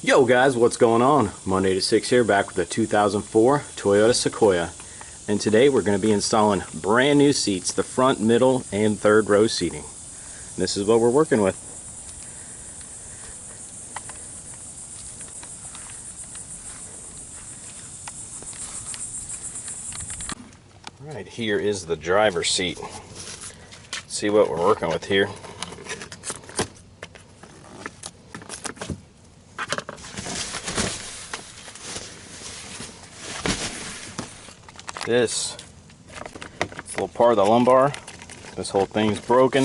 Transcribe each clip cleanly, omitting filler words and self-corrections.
Yo guys, what's going on? Monday to 6 here, back with the 2004 Toyota Sequoia. And today we're going to be installing brand new seats, the front, middle, and third row seating. And this is what we're working with. Alright, here is the driver's seat. Let's see what we're working with here. This little part of the lumbar, this whole thing's broken.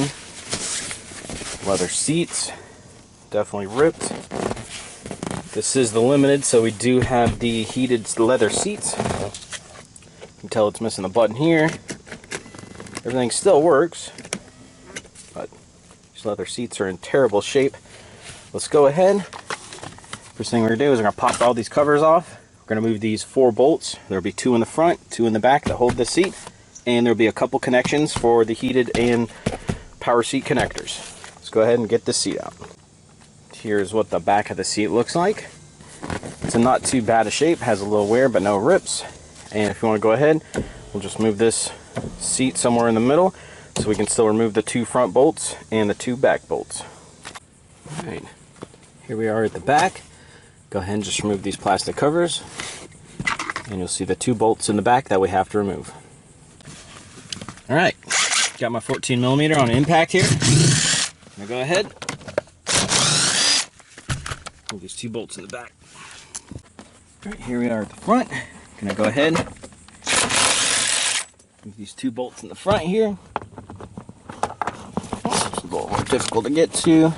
Leather seats, definitely ripped. This is the limited, so we do have the heated leather seats. You can tell it's missing a button here. Everything still works, but these leather seats are in terrible shape. Let's go ahead. First thing we're gonna do is we're gonna pop all these covers off. We're going to move these 4 bolts. There'll be 2 in the front, 2 in the back that hold the seat, and there'll be a couple connections for the heated and power seat connectors. Let's go ahead and get this seat out. Here's what the back of the seat looks like. It's in not too bad a shape, has a little wear but no rips. And if you want to go ahead, we'll just move this seat somewhere in the middle so we can still remove the 2 front bolts and the 2 back bolts. Alright, here we are at the back. Go ahead and just remove these plastic covers, and you'll see the 2 bolts in the back that we have to remove. Alright, got my 14mm on impact here. I'm going to go ahead, move these 2 bolts in the back. Alright, here we are at the front. Going to go ahead, move these 2 bolts in the front here. It's a little more difficult to get to.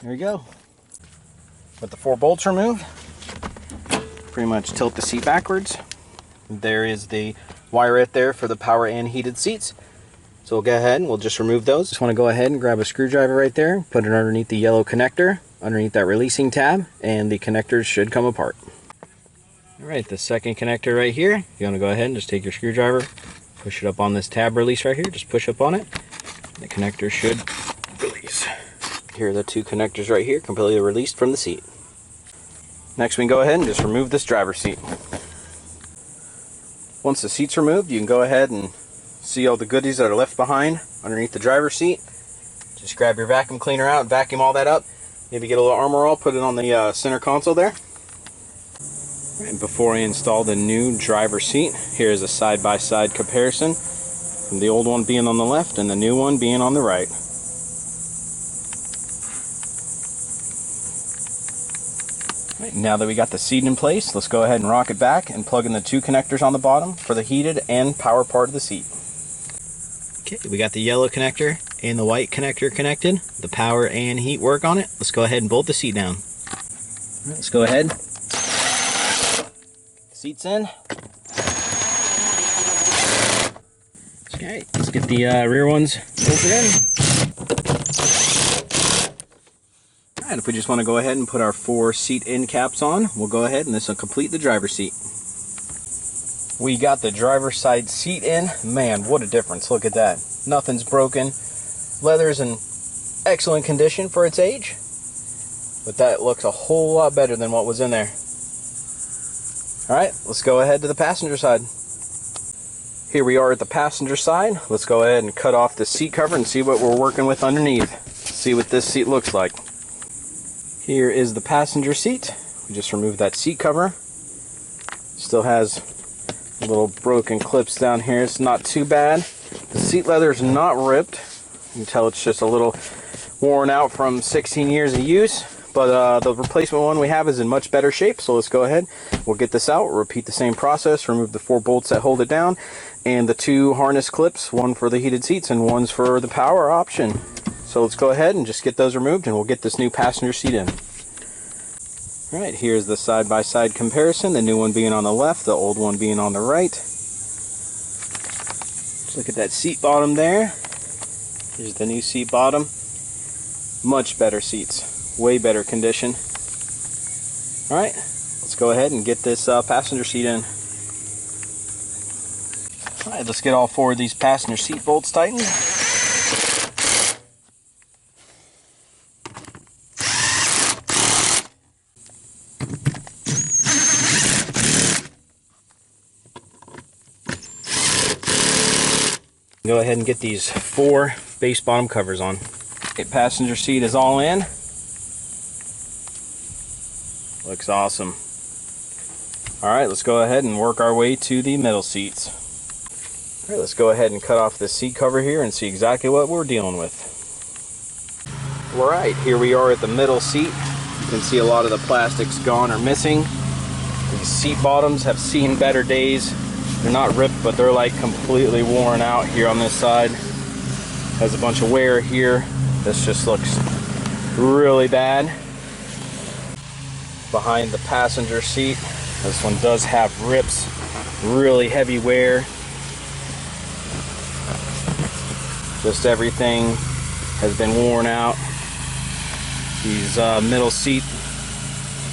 There we go. With the 4 bolts removed, pretty much tilt the seat backwards. There is the wire right there for the power and heated seats. So we'll go ahead and we'll just remove those. Just want to go ahead and grab a screwdriver right there, put it underneath the yellow connector, underneath that releasing tab, and the connectors should come apart. Alright, the second connector right here, you want to go ahead and just take your screwdriver, push it up on this tab release right here, just push up on it. The connector should release. Here are the 2 connectors right here, completely released from the seat. Next we can go ahead and just remove this driver's seat. Once the seat's removed, you can go ahead and see all the goodies that are left behind underneath the driver's seat. Just grab your vacuum cleaner out and vacuum all that up. Maybe get a little Armor All, put it on the center console there. And before I install the new driver's seat, here's a side-by-side comparison from the old one being on the left and the new one being on the right. Now that we got the seat in place, let's go ahead and rock it back and plug in the 2 connectors on the bottom for the heated and power part of the seat. Okay, we got the yellow connector and the white connector connected. The power and heat work on it. Let's go ahead and bolt the seat down. All right, let's go ahead. Seat's in. Okay, let's get the rear ones bolted in. And if we just want to go ahead and put our 4 seat end caps on, we'll go ahead and this will complete the driver's seat. We got the driver's side seat in. Man, what a difference. Look at that. Nothing's broken. Leather's in excellent condition for its age. But that looks a whole lot better than what was in there. Alright, let's go ahead to the passenger side. Here we are at the passenger side. Let's go ahead and cut off the seat cover and see what we're working with underneath. See what this seat looks like. Here is the passenger seat. We just removed that seat cover. Still has little broken clips down here. It's not too bad. The seat leather is not ripped. You can tell it's just a little worn out from 16 years of use. But the replacement one we have is in much better shape. So let's go ahead. We'll get this out. We'll repeat the same process. Remove the 4 bolts that hold it down. And the 2 harness clips. One for the heated seats and one's for the power option. So let's go ahead and just get those removed and we'll get this new passenger seat in. Alright, here's the side-by-side comparison, the new one being on the left, the old one being on the right. Just look at that seat bottom there. Here's the new seat bottom. Much better seats, way better condition. Alright, let's go ahead and get this passenger seat in. Alright, let's get all 4 of these passenger seat bolts tightened. Go ahead and get these 4 base bottom covers on. Okay, passenger seat is all in. Looks awesome. Alright, let's go ahead and work our way to the middle seats. Alright, let's go ahead and cut off the seat cover here and see exactly what we're dealing with. Alright, here we are at the middle seat. You can see a lot of the plastics gone or missing. These seat bottoms have seen better days. They're not ripped, but they're like completely worn out here on this side. Has a bunch of wear here. This just looks really bad. Behind the passenger seat, this one does have rips, really heavy wear. Just everything has been worn out. These middle seat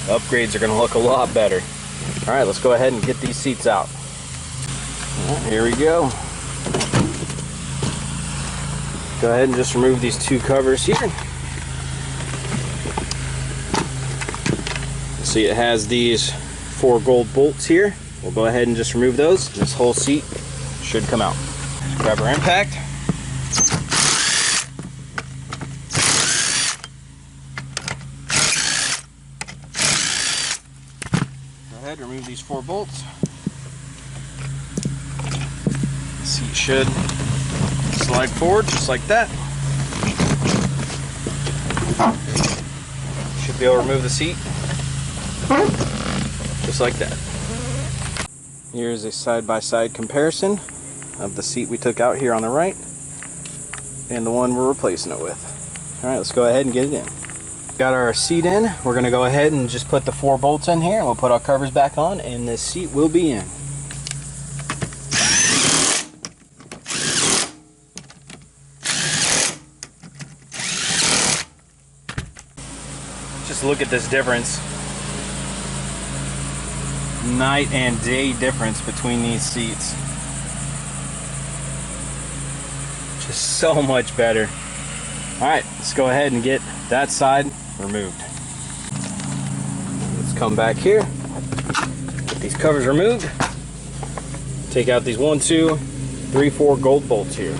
upgrades are going to look a lot better. Alright, let's go ahead and get these seats out. Alright, here we go. Go ahead and just remove these 2 covers here. See, it has these 4 gold bolts here. We'll go ahead and just remove those. This whole seat should come out. Grab our impact. Go ahead and remove these 4 bolts. The seat should slide forward just like that. Should be able to remove the seat just like that. Here's a side-by-side comparison of the seat we took out here on the right and the one we're replacing it with. Alright, let's go ahead and get it in. Got our seat in. We're going to go ahead and just put the 4 bolts in here, and we'll put our covers back on, and this seat will be in. Just look at this difference. Night and day difference between these seats. Just so much better. Alright, let's go ahead and get that side removed. Let's come back here, get these covers removed, take out these 1, 2, 3, 4 gold bolts here.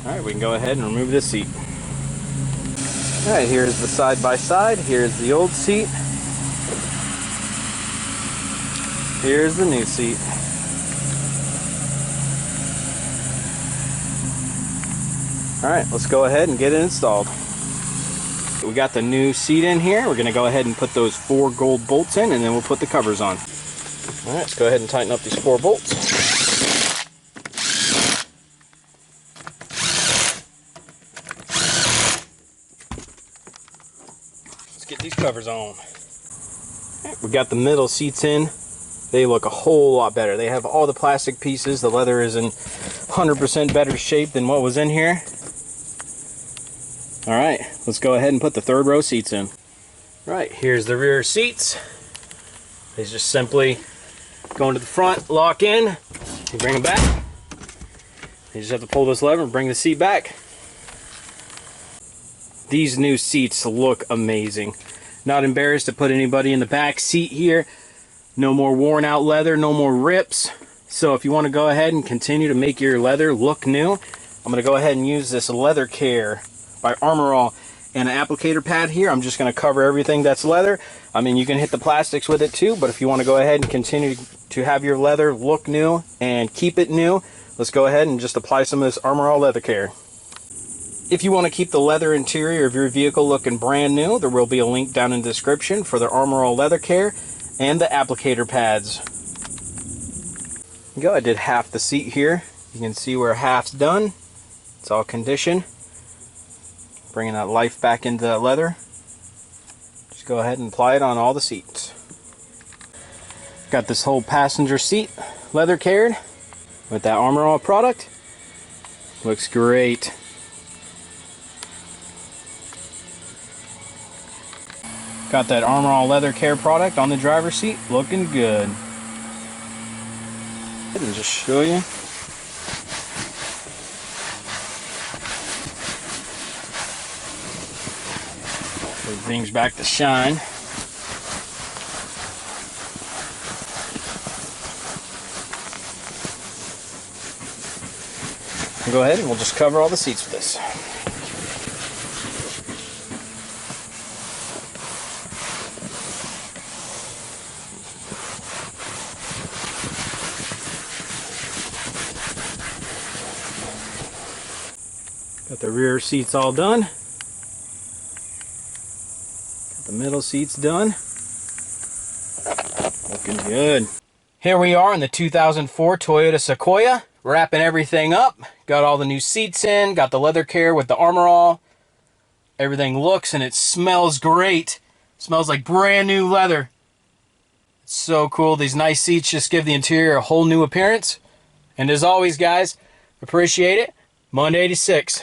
Alright, we can go ahead and remove this seat. Alright, here's the side by side. Here's the old seat. Here's the new seat. Alright, let's go ahead and get it installed. We got the new seat in here. We're going to go ahead and put those 4 gold bolts in, and then we'll put the covers on. Alright, let's go ahead and tighten up these 4 bolts. Get these covers on. Right, we got the middle seats in. They look a whole lot better. They have all the plastic pieces. The leather is in 100% better shape than what was in here. Alright, let's go ahead and put the 3rd row seats in. Right, here's the rear seats. They just simply go into the front, lock in, you bring them back. You just have to pull this lever and bring the seat back. These new seats look amazing. Not embarrassed to put anybody in the back seat here. No more worn out leather, no more rips. So if you want to go ahead and continue to make your leather look new, I'm going to go ahead and use this Leather Care by Armor All and an applicator pad here. I'm just going to cover everything that's leather. I mean, you can hit the plastics with it too, but if you want to go ahead and continue to have your leather look new and keep it new, let's go ahead and just apply some of this Armor All Leather Care. If you want to keep the leather interior of your vehicle looking brand new, there will be a link down in the description for the Armor All Leather Care and the applicator pads. There you go, I did half the seat here. You can see where half's done. It's all conditioned. Bringing that life back into that leather. Just go ahead and apply it on all the seats. Got this whole passenger seat leather cared with that Armor All product. Looks great. Got that Armor All Leather Care product on the driver's seat, looking good. Let me just show you. Everything's back to shine. Go ahead and we'll just cover all the seats with this. Got the rear seats all done. Got the middle seats done. Looking good. Here we are in the 2004 Toyota Sequoia, wrapping everything up. Got all the new seats in, got the leather care with the Armor All. Everything looks and it smells great. Smells like brand new leather. It's so cool. These nice seats just give the interior a whole new appearance. And as always, guys, appreciate it. Monday 86.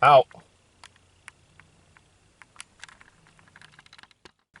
Out.